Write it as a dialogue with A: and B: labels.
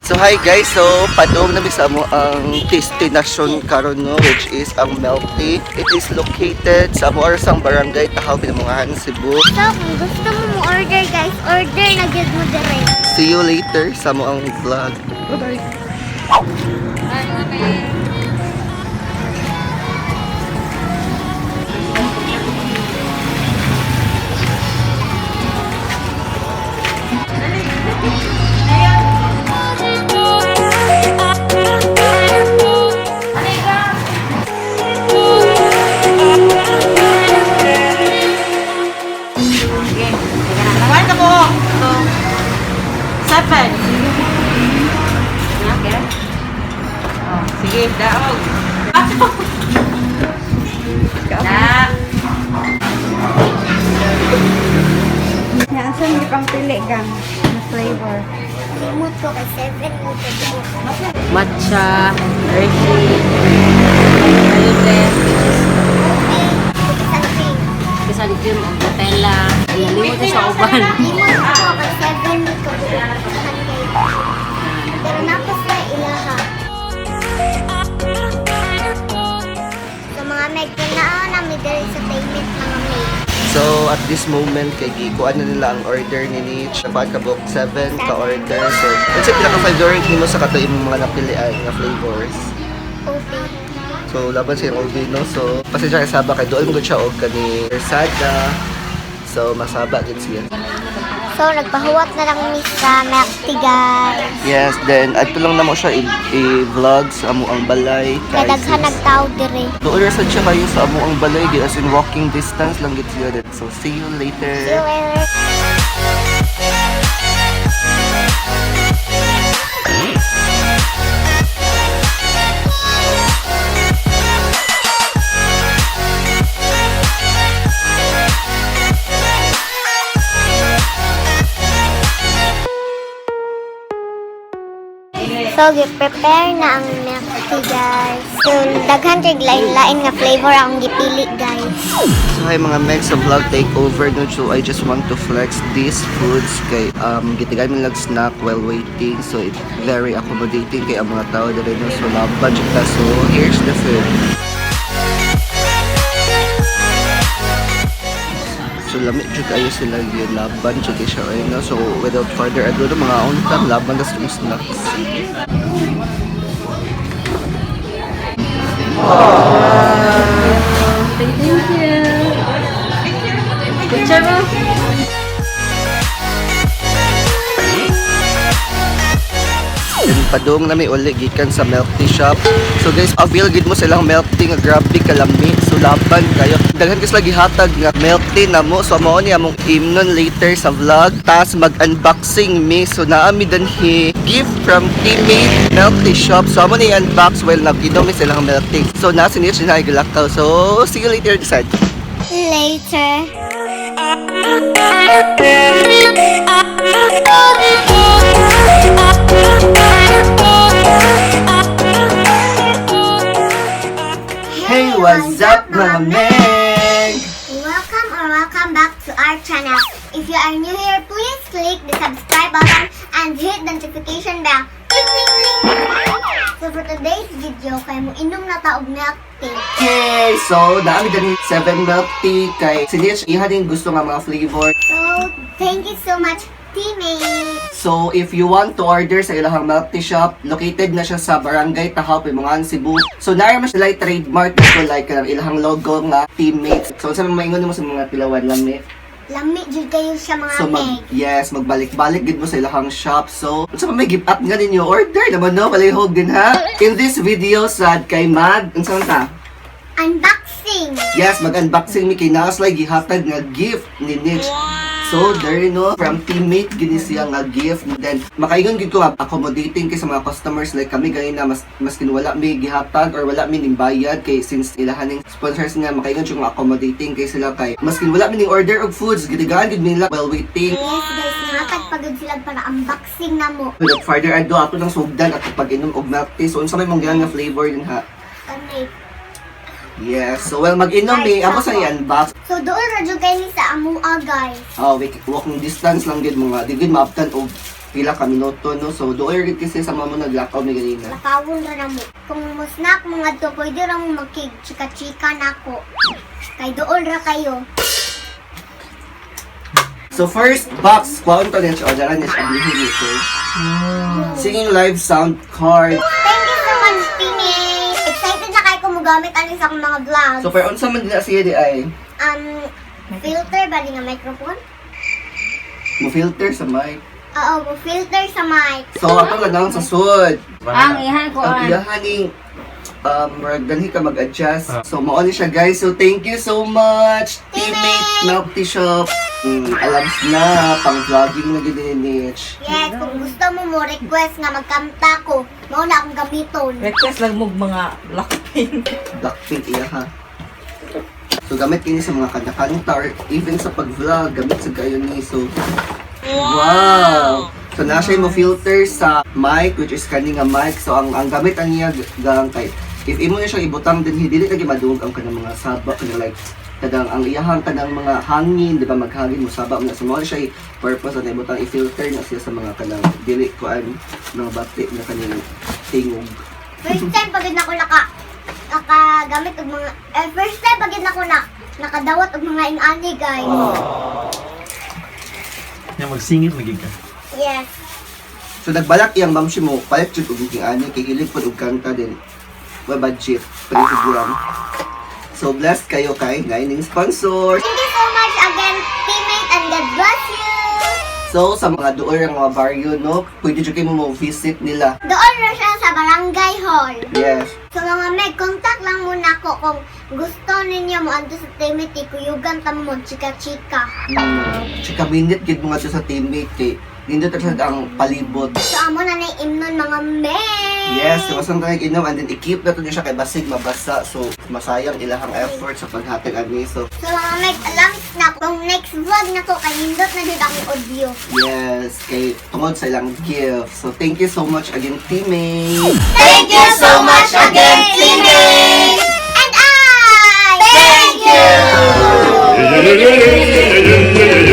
A: So hi guys, so padung na sa mo ang destination karon no, which is ang milk tea. It is located sa Moarsang Barangay, Tahaw, Pinamungahan, Cebu.
B: So, kung gusto mo order guys, order na gyud mo dire.
A: See you later sa mo ang vlog. Bye bye.
C: Naman ka po. So, 7. Okay. Oh, sige, daog. Na.
D: Naasan di pang pili gang na flavor.
B: Limot ko kay 7 mo to.
C: Matcha, Hershey, Ayun Bisan cream o Nutella. Nalimot sa uban.
B: Limot ko kay 7 mo to. Pero napos na ilaha. So mga meg kinao na mi diri sa payment mga meg.
A: So at this moment kay gikuan na nila ang order ni Nitch. Dapat ka book 7 ka order. So unsa pinaka-favorite nimo sa kato imong mga napilian nga flavors?
B: Okay.
A: So laban sa OB no. So pasensya kay saba kay doon mo siya og kani Sada. So masaba gid siya.
B: So nagpahuwat na lang mi sa milk tea guys.
A: Yes, then adto lang namo siya i-vlog sa amo ang balay.
B: Kay daghan nagtao dire.
A: Doon sa siya kayo sa amo ang balay gid as in walking distance lang gid siya. So see you later.
B: See you later. So, prepare na ang milk tea, guys. So, daghan kay lain-lain nga flavor ang gipili, guys.
A: So hi mga Megs sa vlog takeover no. So I just want to flex these foods kay gitigan mi lag snack while waiting. So it's very accommodating kay ang mga tao dere no. So na budget ta. So here's the food. So lamig jud kayo sila yun, laban jud siya right no. So without further ado no, mga untang laban sa snacks.
C: Thank you. Picture mo?
A: Then padung na may uli gikan sa milk tea shop. So guys, avail gid mo silang milk tea nga grabe kalami. So laban kayo. Daghan kas lagi hatag nga milk tea na mo. So mao ni among imnon later sa vlog. Tas mag-unboxing mi. So naami danhi gift from Teammate Milk Tea Shop. So amo ni unbox while nag-inom mi silang milk tea. So nasa niya siya naglakaw. So see you later decide.
B: Later.
A: Hey, what's up mga Meg?
B: Welcome back to our channel. If you are new here, please click the subscribe button and hit the notification bell. Ding, ding, ding. So for today's video, kay mo inom na taog milk tea.
A: Okay, so naami din 7 milk tea kay sinich iha din gusto nga mga flavor.
B: So, thank you so much, teammate.
A: So, if you want to order sa ilahang milk tea shop, located na siya sa Barangay Tahaw, Pinamungahan, Cebu. So, naman sila trademark nito like ang ilahang logo nga Teammates. So, sa mga maingon mo sa mga tilawan lang ni.
B: Lami jud kayo siya mga
A: So,
B: meg.
A: magbalik-balik gid mo sa ilahang shop. So, sa may give up nga ninyo order naman no, palihog din ha. In this video, sad kay unsa man ta?
B: Unboxing.
A: Yes, mag-unboxing mi kay naslay gihatag nga gift ni Nitch. So, there no, from Teammate, gini siya nga gift. Then, makaingon gid ko nga, accommodating kay sa mga customers like kami ganyan na mas kinwala mi gihatag or wala mi ning bayad kay since ilahan ning sponsors nga makaingon siya nga accommodating kay sila kay mas kinwala mi ning order of foods gitigaan gid nila while waiting.
B: Yes guys, nakatag pagod sila para unboxing na mo.
A: Without further ado, ato nang sugdan at pag-inom og milk tea. So, unsa may mong nga flavor din ha?
B: Kani.
A: Yes, so well mag-inom mi, amo sa i-unbox.
B: So doon radyo kayo sa amua guys.
A: Oh, walking distance lang gid mo nga. Di gid maabtan og pila ka minuto, no? So, doon rin kasi sa mga mo naglakaw ni ganina.
B: Lakawon ra na mo. Kung mo snack mo nga to, pwede ra mo magkig-chika-chika na ako. Kay dool ra kayo.
A: So, first box, kuhaan to niya siya, o dala niya siya, ablihin niya siya. Singing live sound card.
B: Thank you so much, teammate! Excited na kayo kung magamit alis akong mga vlogs.
A: So, pero unsa man nila siya di ay,
B: Filter ba nga microphone?
A: mo filter sa mic.
B: Oo, filter sa mic.
A: So, ato lang lang sa sud.
C: Ang ihan ko
A: Ang
C: an.
A: iyahaning ganhi ka mag-adjust. So, mauli siya guys. So, thank you so much, teammate Melty Shop. Alams na, pang vlogging na gininich.
B: Yes, kung gusto mo request nga magkanta ko, mauna akong gamiton.
E: Request lang mo mga Blackpink.
A: Blackpink iya ha. So, gamit kini sa mga kanta-kanta or even sa pag-vlog, gamit sa kayo ni. So, wow! So, nasa mo filter sa mic, which is kaning nga mic. So, ang gamit ang niya gang kay if imo na siyang ibutang din, dili kagi madungog ang kanang mga saba, kanang like, kadang ang iyahang kanang mga hangin, di ba maghangin mo saba mo na. So, mo siya purpose na ibutang i-filter na siya sa mga kanang dili kuan mga bati na kanang tingog.
B: First time pagid na ako nakagamit og mga first time pagid na ako nakadawat og mga ingani guys.
F: Yang magsingit lagi ka.
B: Yes.
A: So, nagbalak iyang mamsi mo, palit jud og ani kay hilig pod og kanta din. Wa budget, pero siguran. So, blessed kayo kay Lining sponsor.
B: Thank you so much again, teammate, and God bless you.
A: So, sa mga doon ang mga barrio, no, pwede dyan kayo mo visit nila.
B: Doon na siya sa barangay hall.
A: Yes.
B: So mga meg, contact lang muna ako kung gusto ninyo mo anto sa teammate, kuyugan tamo mo chika-chika.
A: Chika minute, gid mo nga siya sa teammate kay nindot na siya ang palibot.
B: So amo na na imnon mga meg.
A: Yes, iwasan tayo inom and then i-keep na to niya siya kay basig mabasa. So, masayang ilahang effort sa paghatag ani. So,
B: So mga meg, alam na kung next vlog na ko, kay nindot na din ang audio.
A: yes, kay tungod sa ilang gift. So, thank you so much again, teammate.
B: Thank you so much again, teammate! And I thank you!